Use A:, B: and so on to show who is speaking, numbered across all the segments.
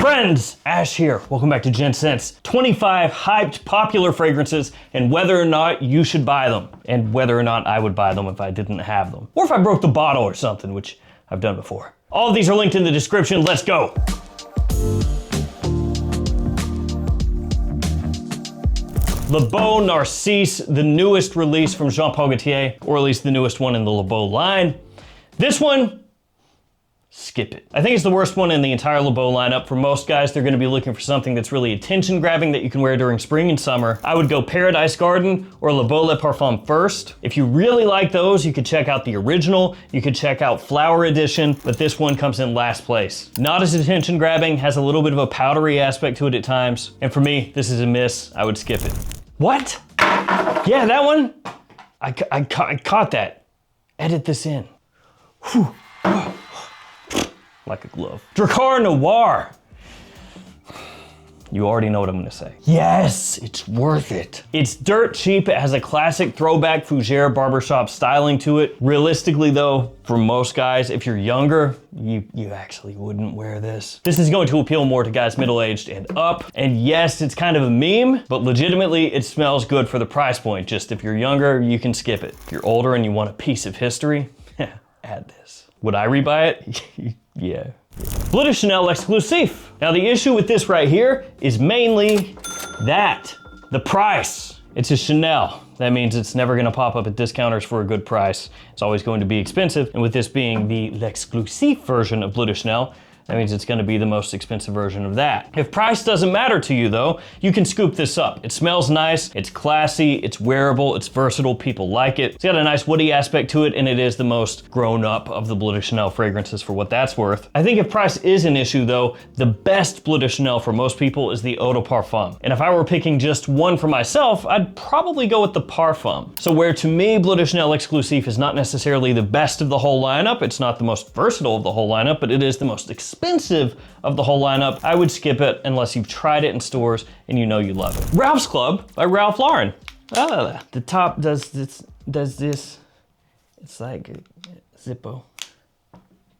A: Friends, Ash here. Welcome back to Gents. 25 hyped popular fragrances and whether or not you should buy them. And whether or not I would buy them if I didn't have them. Or if I broke the bottle or something, which I've done before. All of these are linked in the description. Let's go. Le Beau Narcisse, the newest release from Jean Paul Gaultier, or at least the newest one in the Le Beau line. This one, skip it. I think it's the worst one in the entire Le Beau lineup. For most guys, they're gonna be looking for something that's really attention grabbing that you can wear during spring and summer. I would go Paradise Garden or Le Beau Le Parfum first. If you really like those, you could check out the original, you could check out Flower Edition, but this one comes in last place. Not as attention grabbing, has a little bit of a powdery aspect to it at times, and for me, this is a miss. I would skip it. What? Yeah, that one? I caught that. Edit this in. Whew. Like a glove. Drakkar Noir. You already know what I'm gonna say. Yes, it's worth it. It's dirt cheap. It has a classic throwback fougere barbershop styling to it. Realistically though, for most guys, if you're younger, you actually wouldn't wear this. This is going to appeal more to guys middle-aged and up. And yes, it's kind of a meme, but legitimately it smells good for the price point. Just if you're younger, you can skip it. If you're older and you want a piece of history, add this. Would I rebuy it? Yeah. Bleu de Chanel exclusive. Now the issue with this right here is mainly that, the price. It's a Chanel. That means it's never gonna pop up at discounters for a good price. It's always going to be expensive. And with this being the l'exclusive version of Bleu de Chanel, that means it's gonna be the most expensive version of that. If price doesn't matter to you though, you can scoop this up. It smells nice, it's classy, it's wearable, it's versatile, people like it. It's got a nice woody aspect to it, and it is the most grown up of the Bleu de Chanel fragrances for what that's worth. I think if price is an issue though, the best Bleu de Chanel for most people is the Eau de Parfum. And if I were picking just one for myself, I'd probably go with the Parfum. So where to me, Bleu de Chanel exclusive is not necessarily the best of the whole lineup, it's not the most versatile of the whole lineup, but it is the most expensive of the whole lineup. I would skip it unless you've tried it in stores and you know you love it. Ralph's Club by Ralph Lauren. The top does this. It's like a Zippo.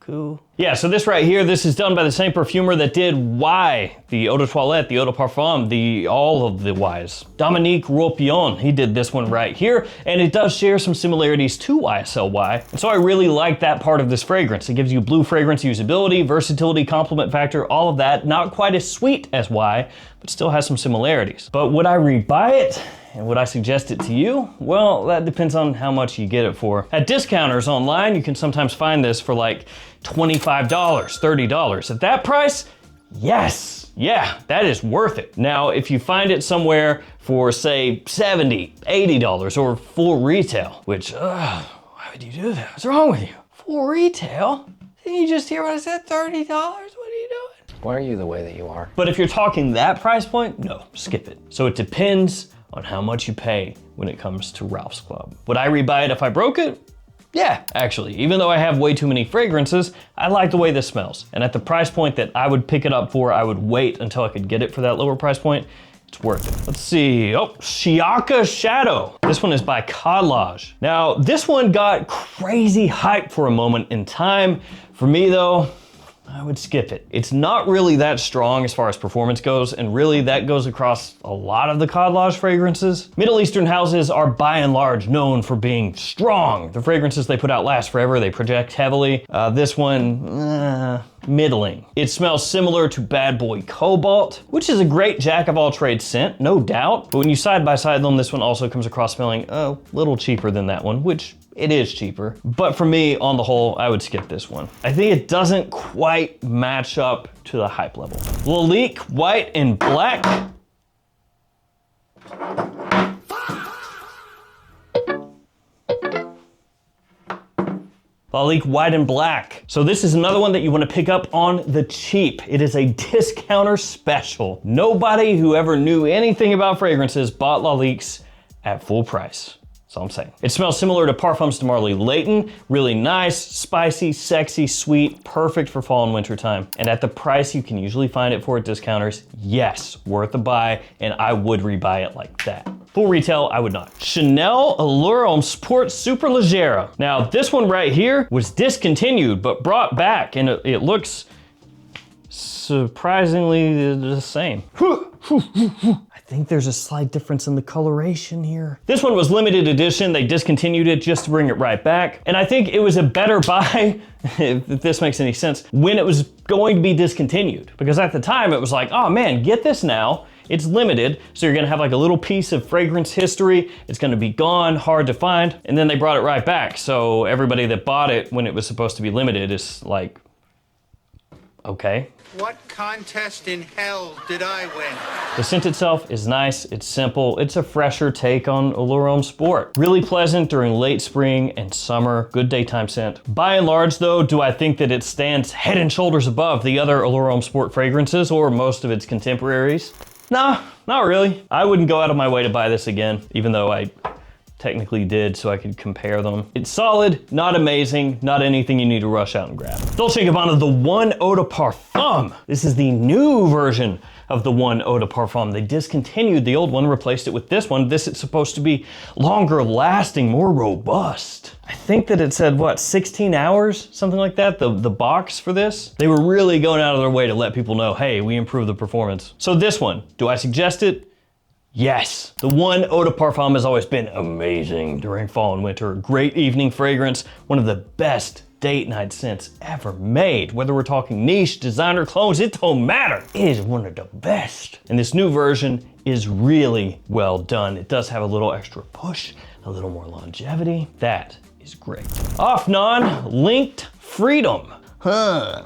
A: Cool. Yeah, so this right here, this is done by the same perfumer that did Y, the Eau de Toilette, the Eau de Parfum, all of the Ys. Dominique Ropion, he did this one right here, and it does share some similarities to YSL Y. And so I really like that part of this fragrance. It gives you blue fragrance usability, versatility, complement factor, all of that. Not quite as sweet as Y, but still has some similarities. But would I rebuy it? And would I suggest it to you? Well, that depends on how much you get it for. At discounters online, you can sometimes find this for like $25, $30. At that price, yes, yeah, that is worth it. Now, if you find it somewhere for say $70, $80 or full retail, which, why would you do that? What's wrong with you? Full retail? Didn't you just hear what I said, $30? What are you doing?
B: Why are you the way that you are?
A: But if you're talking that price point, no, skip it. So it depends on how much you pay when it comes to Ralph's Club. Would I rebuy it if I broke it? Yeah, actually, even though I have way too many fragrances, I like the way this smells. And at the price point that I would pick it up for, I would wait until I could get it for that lower price point. It's worth it. Let's see, Shiaka Shadow. This one is by Collage. Now, this one got crazy hype for a moment in time. For me though, I would skip it. It's not really that strong as far as performance goes, and really that goes across a lot of the Collage fragrances. Middle Eastern houses are by and large known for being strong. The fragrances they put out last forever, they project heavily. This one, middling. It smells similar to Bad Boy Cobalt, which is a great jack of all trades scent, no doubt. But when you side by side them, this one also comes across smelling a little cheaper than that one, which it is cheaper. But for me, on the whole, I would skip this one. I think it doesn't quite match up to the hype level. Lalique White and Black. Lalique White and Black. So this is another one that you want to pick up on the cheap. It is a discounter special. Nobody who ever knew anything about fragrances bought Laliques at full price. That's all I'm saying. It smells similar to Parfums de Marly Layton. Really nice, spicy, sexy, sweet, perfect for fall and winter time. And at the price you can usually find it for at discounters, yes, worth a buy, and I would rebuy it like that. Full retail, I would not. Chanel Allure Homme Sport Superleggera. Now this one right here was discontinued, but brought back, and it looks surprisingly the same. I think there's a slight difference in the coloration here. This one was limited edition. They discontinued it just to bring it right back. And I think it was a better buy, if this makes any sense, when it was going to be discontinued. Because at the time it was like, oh man, get this now. It's limited, so you're gonna have like a little piece of fragrance history. It's gonna be gone, hard to find. And then they brought it right back. So everybody that bought it when it was supposed to be limited is like, okay.
B: What contest in hell did I win?
A: The scent itself is nice, it's simple, it's a fresher take on Allure Sport. Really pleasant during late spring and summer, good daytime scent. By and large though, do I think that it stands head and shoulders above the other Allure Sport fragrances or most of its contemporaries? Nah, not really. I wouldn't go out of my way to buy this again, even though I technically did so I could compare them. It's solid, not amazing, not anything you need to rush out and grab. Dolce & Gabbana, the One Eau de Parfum. This is the new version of the One Eau de Parfum. They discontinued the old one, replaced it with this one. This is supposed to be longer lasting, more robust. I think that it said, what, 16 hours? Something like that, the box for this. They were really going out of their way to let people know, hey, we improved the performance. So this one, do I suggest it? Yes, the One Eau de Parfum has always been amazing during fall and winter. Great evening fragrance, one of the best date night scents ever made. Whether we're talking niche, designer, clones, it don't matter. It is one of the best. And this new version is really well done. It does have a little extra push, a little more longevity. That is great. Afnan, Linked Freedom.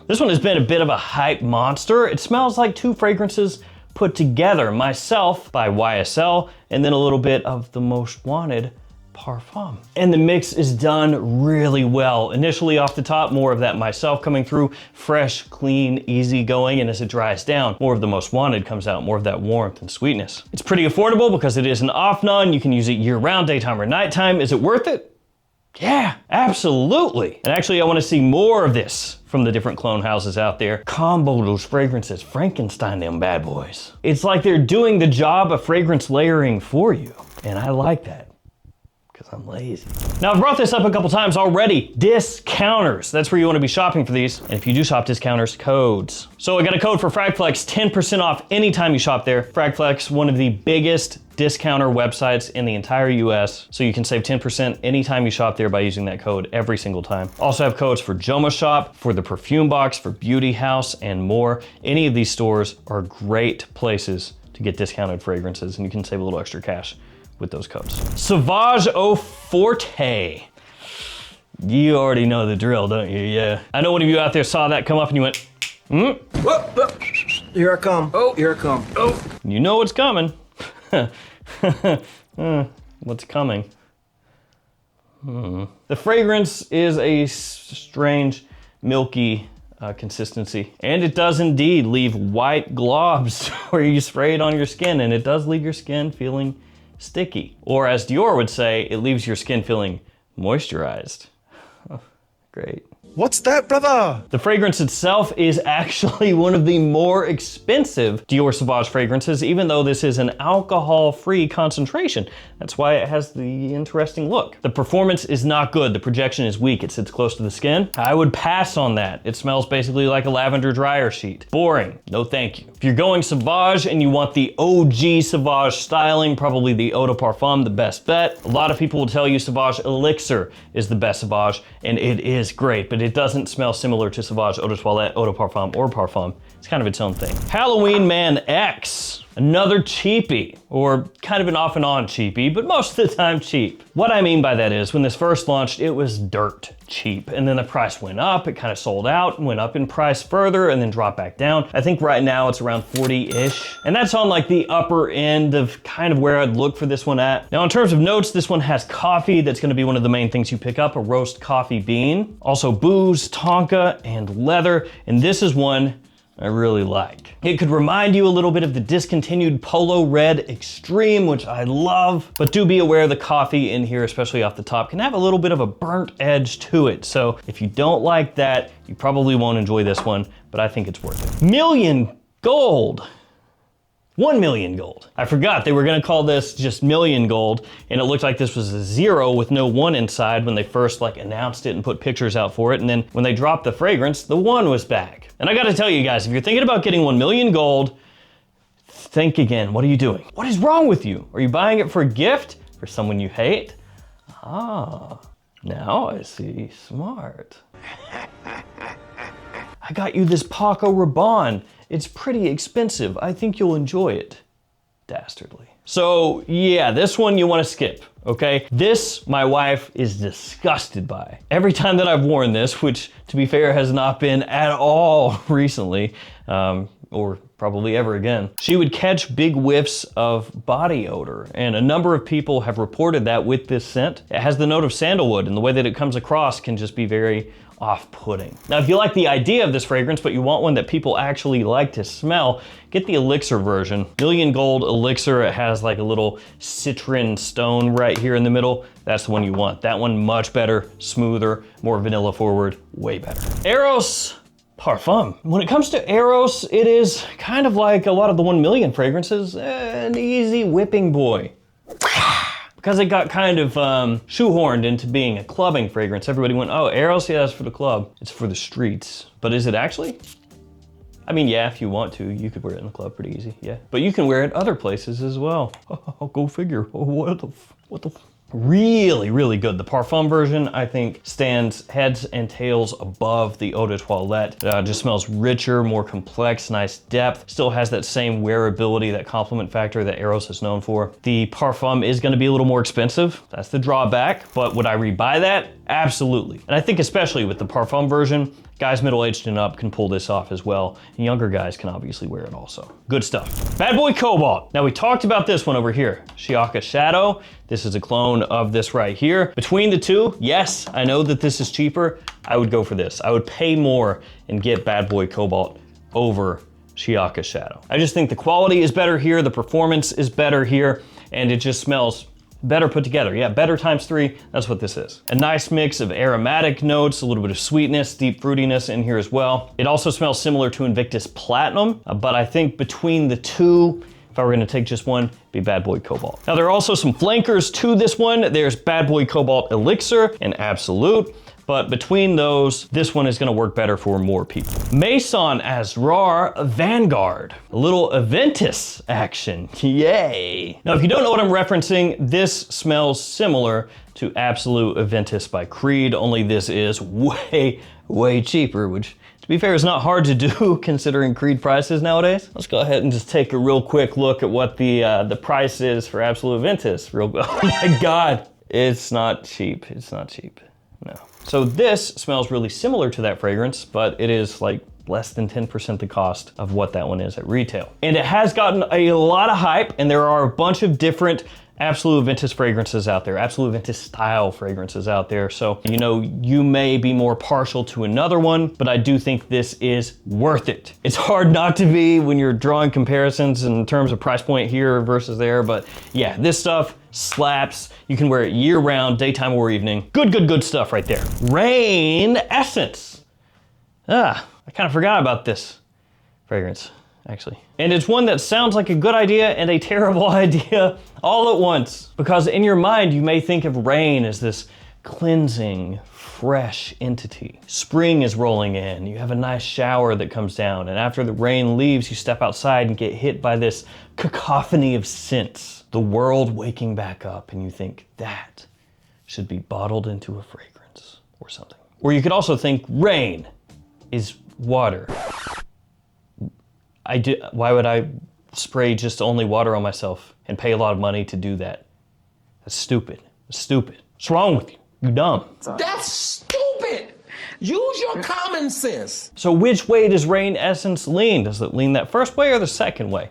A: This one has been a bit of a hype monster. It smells like two fragrances put together, Myself by YSL, and then a little bit of the Most Wanted Parfum. And the mix is done really well. Initially off the top, more of that Myself coming through, fresh, clean, easy going, and as it dries down, more of the Most Wanted comes out, more of that warmth and sweetness. It's pretty affordable because it is an Afnan. You can use it year round, daytime or nighttime. Is it worth it? Yeah, absolutely. And actually I wanna see more of this from the different clone houses out there. Combo those fragrances, Frankenstein them bad boys. It's like they're doing the job of fragrance layering for you. And I like that, because I'm lazy. Now I've brought this up a couple times already. Discounters, that's where you wanna be shopping for these. And if you do shop discounters, codes. So I got a code for FragFlex, 10% off anytime you shop there. FragFlex, one of the biggest discounter websites in the entire US, so you can save 10% anytime you shop there by using that code every single time. Also have codes for JOMASHOP, for the Perfume Box, for Beauty House, and more. Any of these stores are great places to get discounted fragrances, and you can save a little extra cash with those codes. Sauvage Eau Forte. You already know the drill, don't you? Yeah. I know one of you out there saw that come up and you went,
C: Whoop, whoop. Here I come. Oh, here I come. Oh.
A: You know what's coming. What's coming? The fragrance is a strange, milky consistency. And it does indeed leave white globs where you spray it on your skin, and it does leave your skin feeling sticky. Or as Dior would say, it leaves your skin feeling moisturized. Oh, great.
C: What's that, brother?
A: The fragrance itself is actually one of the more expensive Dior Sauvage fragrances, even though this is an alcohol-free concentration. That's why it has the interesting look. The performance is not good. The projection is weak. It sits close to the skin. I would pass on that. It smells basically like a lavender dryer sheet. Boring. No thank you. If you're going Sauvage and you want the OG Sauvage styling, probably the Eau de Parfum, the best bet. A lot of people will tell you Sauvage Elixir is the best Sauvage, and it is great, but it doesn't smell similar to Sauvage Eau de Toilette, Eau de Parfum, or Parfum. It's kind of its own thing. Halloween Man X. Another cheapie, or kind of an off and on cheapie, but most of the time cheap. What I mean by that is when this first launched, it was dirt cheap, and then the price went up, it kind of sold out, went up in price further, and then dropped back down. I think right now it's around 40-ish, and that's on like the upper end of kind of where I'd look for this one at. Now in terms of notes, this one has coffee. That's gonna be one of the main things you pick up, a roast coffee bean. Also booze, tonka, and leather, and this is one I really like. It could remind you a little bit of the discontinued Polo Red Extreme, which I love, but do be aware the coffee in here, especially off the top, can have a little bit of a burnt edge to it. So if you don't like that, you probably won't enjoy this one, but I think it's worth it. Million Gold. 1 million gold. I forgot they were gonna call this just million gold, and it looked like this was a 0 with no 1 inside when they first like announced it and put pictures out for it, and then when they dropped the fragrance, the 1 was back. And I gotta tell you guys, if you're thinking about getting 1 million gold, think again. What are you doing? What is wrong with you? Are you buying it for a gift? For someone you hate? Ah, now I see. Smart. I got you this Paco Rabanne. It's pretty expensive. I think you'll enjoy it. Dastardly. So yeah, this one you want to skip, okay? This, my wife is disgusted by. Every time that I've worn this, which to be fair has not been at all recently, or probably ever again, she would catch big whiffs of body odor. And a number of people have reported that with this scent. It has the note of sandalwood, and the way that it comes across can just be very off-putting. Now, if you like the idea of this fragrance, but you want one that people actually like to smell, get the elixir version. Million Gold Elixir. It has like a little citron stone right here in the middle. That's the one you want. That one much better, smoother, more vanilla forward, way better. Eros Parfum. When it comes to Eros, it is kind of like a lot of the 1 million fragrances, an easy whipping boy. Because it got kind of shoehorned into being a clubbing fragrance. Everybody went, oh, Eros, yeah, that's for the club. It's for the streets. But is it actually? I mean, yeah, if you want to, you could wear it in the club pretty easy, yeah. But you can wear it other places as well. Oh, go figure. Oh, what the really, really good. The Parfum version, I think, stands heads and tails above the Eau de Toilette. Just smells richer, more complex, nice depth. Still has that same wearability, that compliment factor that Eros is known for. The Parfum is gonna be a little more expensive. That's the drawback, but would I rebuy that? Absolutely. And I think especially with the Parfum version, guys middle-aged and up can pull this off as well. And younger guys can obviously wear it also. Good stuff. Bad Boy Cobalt. Now we talked about this one over here. Chiaka Shadow. This is a clone of this right here. Between the two, yes, I know that this is cheaper. I would go for this. I would pay more and get Bad Boy Cobalt over Chiaka Shadow. I just think the quality is better here, the performance is better here, and it just smells better put together. Yeah, better times 3, that's what this is. A nice mix of aromatic notes, a little bit of sweetness, deep fruitiness in here as well. It also smells similar to Invictus Platinum, but I think between the two, if I were gonna take just one, it'd be Bad Boy Cobalt. Now there are also some flankers to this one. There's Bad Boy Cobalt Elixir and Absolute. But between those, this one is gonna work better for more people. Maison Asrar Vanguard. A little Aventus action, yay. Now, if you don't know what I'm referencing, this smells similar to Absolute Aventus by Creed, only this is way, way cheaper, which to be fair is not hard to do considering Creed prices nowadays. Let's go ahead and just take a real quick look at what the price is for Absolute Aventus. Oh my God, it's not cheap, it's not cheap, no. So this smells really similar to that fragrance, but it is like less than 10% the cost of what that one is at retail. And it has gotten a lot of hype, and there are a bunch of different Absolute Aventus fragrances out there, Absolute Aventus style fragrances out there. So, you know, you may be more partial to another one, but I do think this is worth it. It's hard not to be when you're drawing comparisons in terms of price point here versus there, but yeah, this stuff slaps. You can wear it year round, daytime or evening. Good, good, good stuff right there. Rain Essence. I kind of forgot about this fragrance, actually. And it's one that sounds like a good idea and a terrible idea all at once. Because in your mind, you may think of rain as this cleansing, fresh entity. Spring is rolling in, you have a nice shower that comes down, and after the rain leaves, you step outside and get hit by this cacophony of scents. The world waking back up, and you think that should be bottled into a fragrance or something. Or you could also think rain is water. Why would I spray just only water on myself and pay a lot of money to do that? That's stupid. That's stupid. What's wrong with you? You dumb.
D: That's stupid. Use your common sense.
A: So which way does Rain Essence lean? Does it lean that first way or the second way?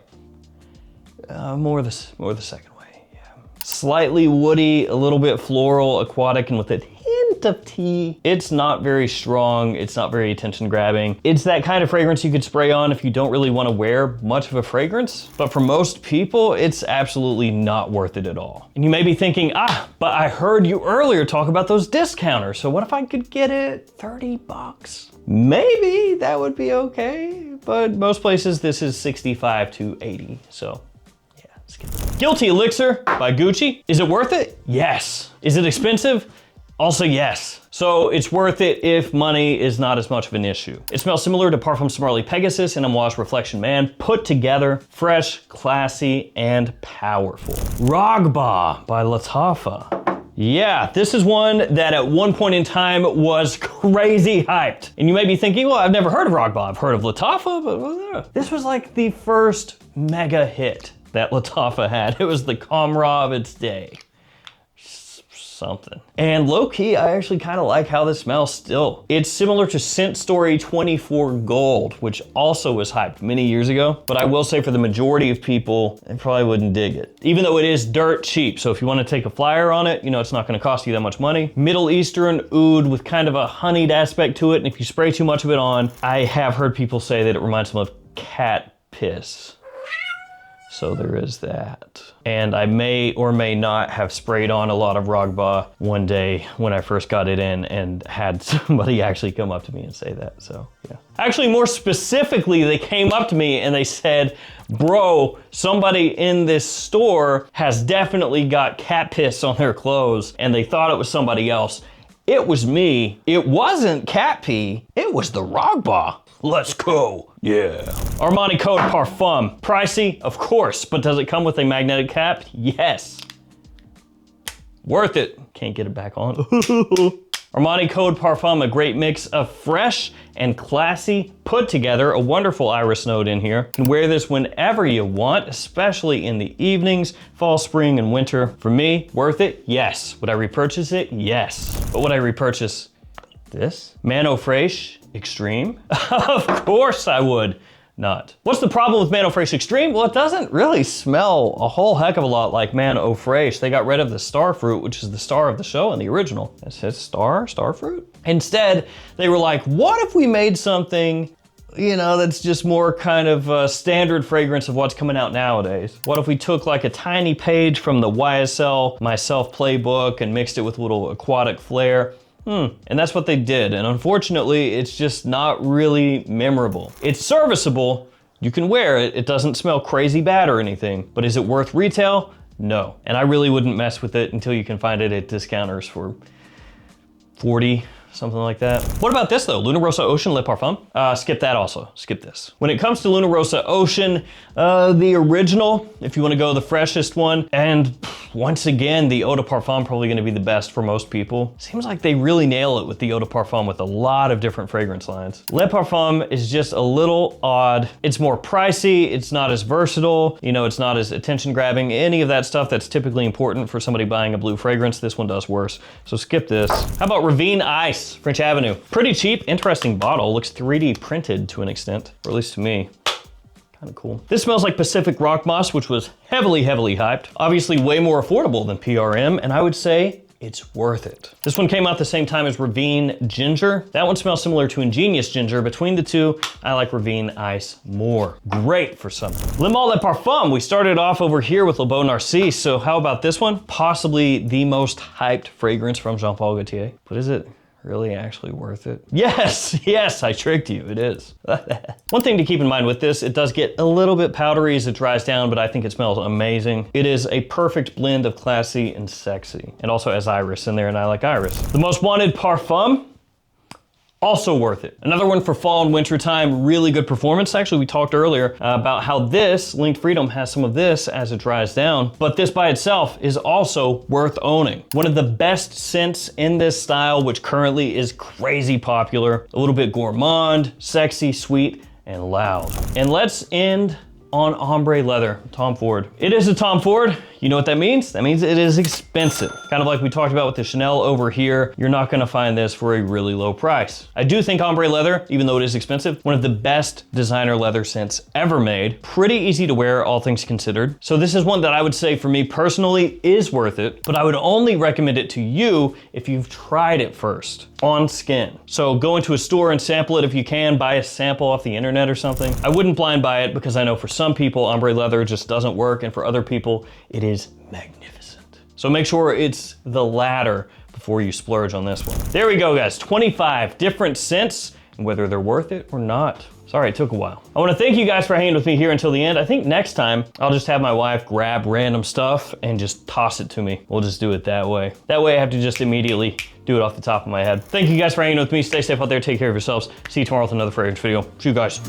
A: More the second way, yeah. Slightly woody, a little bit floral, aquatic, and with a hint hint of tea. It's not very strong. It's not very attention grabbing. It's that kind of fragrance you could spray on if you don't really want to wear much of a fragrance. But for most people, it's absolutely not worth it at all. And you may be thinking, but I heard you earlier talk about those discounters. So what if I could get it 30 bucks? Maybe that would be okay. But most places, this is 65 to 80. So yeah, skip it. Guilty Elixir by Gucci. Is it worth it? Yes. Is it expensive? Also yes. So it's worth it if money is not as much of an issue. It smells similar to Parfum Smarly Pegasus and Amouage Reflection Man, put together, fresh, classy, and powerful. Ragba by Lattafa. Yeah, this is one that at one point in time was crazy hyped. And you may be thinking, well, I've never heard of Ragba. I've heard of Lattafa, but this was like the first mega hit that Lattafa had. It was the Comra of its day. Something. And low-key, I actually kind of like how this smells still. It's similar to Scent Story 24 Gold, which also was hyped many years ago, but I will say for the majority of people, they probably wouldn't dig it. Even though it is dirt cheap, so if you want to take a flyer on it, you know, it's not going to cost you that much money. Middle Eastern oud with kind of a honeyed aspect to it, and if you spray too much of it on, I have heard people say that it reminds them of cat piss. So there is that. And I may or may not have sprayed on a lot of Ragba one day when I first got it in and had somebody actually come up to me and say that, so yeah. Actually, more specifically, they came up to me and they said, bro, somebody in this store has definitely got cat piss on their clothes, and they thought it was somebody else. It was me. It wasn't cat pee, it was the Ragba. Let's go. Yeah. Armani Code Parfum. Pricey, of course, but does it come with a magnetic cap? Yes. Worth it. Can't get it back on. Armani Code Parfum, a great mix of fresh and classy, put together, a wonderful iris note in here. You can wear this whenever you want, especially in the evenings, fall, spring, and winter. For me, worth it? Yes. Would I repurchase it? Yes. But would I repurchase this? Mano Fraiche Extreme? Of course I would not. What's the problem with Mano Fraiche Extreme? Well, it doesn't really smell a whole heck of a lot like Mano Fraiche. They got rid of the star fruit, which is the star of the show in the original. It says star fruit. Instead, they were like, what if we made something, you know, that's just more kind of a standard fragrance of what's coming out nowadays? What if we took like a tiny page from the YSL Myself playbook and mixed it with a little aquatic flair? And that's what they did. And unfortunately, it's just not really memorable. It's serviceable. You can wear it. It doesn't smell crazy bad or anything. But is it worth retail? No. And I really wouldn't mess with it until you can find it at discounters for 40, something like that. What about this though? Luna Rossa Ocean Le Parfum? Skip that also, skip this. When it comes to Luna Rossa Ocean, the original, if you wanna go the freshest one, and once again, the Eau de Parfum probably gonna be the best for most people. Seems like they really nail it with the Eau de Parfum with a lot of different fragrance lines. Le Parfum is just a little odd. It's more pricey, it's not as versatile, you know, it's not as attention grabbing, any of that stuff that's typically important for somebody buying a blue fragrance. This one does worse, so skip this. How about Ravine Ice? French Avenue. Pretty cheap, interesting bottle. Looks 3D printed to an extent, or at least to me. Kind of cool. This smells like Pacific Rock Moss, which was heavily hyped. Obviously way more affordable than PRM, and I would say it's worth it. This one came out the same time as Ravine Ginger. That one smells similar to Ingenious Ginger. Between the two, I like Ravine Ice more. Great for summer. Le Male Le Parfum. We started off over here with Le Beau Narcisse, so how about this one? Possibly the most hyped fragrance from Jean Paul Gaultier. But is it really actually worth it? Yes, yes, I tricked you, it is. One thing to keep in mind with this, it does get a little bit powdery as it dries down, but I think it smells amazing. It is a perfect blend of classy and sexy. It also has iris in there, and I like iris. The Most Wanted Parfum, also worth it. Another one for fall and winter time, really good performance. Actually, we talked earlier about how this, Linked Freedom, has some of this as it dries down, but this by itself is also worth owning. One of the best scents in this style, which currently is crazy popular, a little bit gourmand, sexy, sweet, and loud. And let's end on ombre leather, Tom Ford. It is a Tom Ford. You know what that means? That means it is expensive. Kind of like we talked about with the Chanel over here, you're not gonna find this for a really low price. I do think ombre leather, even though it is expensive, one of the best designer leather scents ever made. Pretty easy to wear, all things considered. So this is one that I would say for me personally is worth it, but I would only recommend it to you if you've tried it first on skin. So go into a store and sample it if you can, buy a sample off the internet or something. I wouldn't blind buy it because I know for some people ombre leather just doesn't work, and for other people it is magnificent. So make sure it's the latter before you splurge on this one. There we go, guys, 25 different scents and whether they're worth it or not. Sorry, it took a while. I wanna thank you guys for hanging with me here until the end. I think next time I'll just have my wife grab random stuff and just toss it to me. We'll just do it that way. That way I have to just immediately do it off the top of my head. Thank you guys for hanging with me. Stay safe out there, take care of yourselves. See you tomorrow with another fragrance video. See you guys.